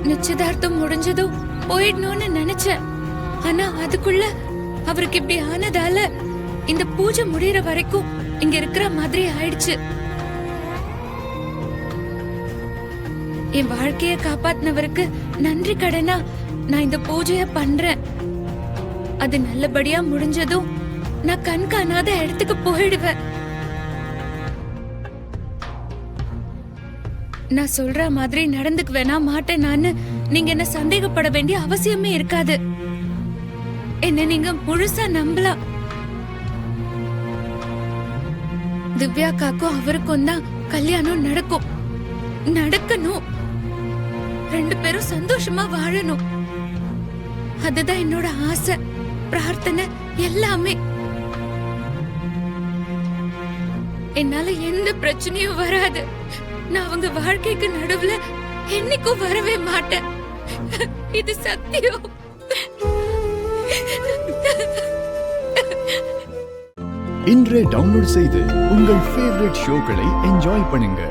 நிச்சயதார்த்தம் முடிஞ்சதும் போயிடணும்னு நினைச்சேன். ஆனா அதுக்குள்ள அவருக்கு இப்படி ஆனதால இந்த பூஜை முடியற வரைக்கும் இங்க இருக்கிற மாதிரி ஆயிடுச்சு. என் வாழ்க்கைய காப்பாத்தினவருக்கு நன்றி கடனா நான் இந்த பூஜைய பண்றேன். அது நல்லபடியா முடிஞ்சதும் நான் கண் காணாத இடத்துக்கு போயிடுவேன். நான் சொல்ற மாதிரி நடந்துக்குவேனா மாட்டேனான்னு நீங்க என்ன சந்தேகப்பட வேண்டிய அவசியமே இருக்காது. என்ன நீங்க முழுசா நம்பலாம். திவ்யாக்காக்கும் அவருக்கும் தான் கல்யாணம் நடக்கணும். 2 பேரும் சந்தோஷமா வாழணும். அதுதான் என்னோட ஆசை, பிரார்த்தனை எல்லாமே. என்னால எந்த பிரச்சனையும் வராது. நான் அவங்க வாழ்க்கைக்கு நடுவுல என்னைக்கும் வரவே மாட்டேன். இது சத்தியம். இன்றே டவுன்லோட் செய்து உங்கள் ஃபேவரட் ஷோக்களை என்ஜாய் பண்ணுங்க.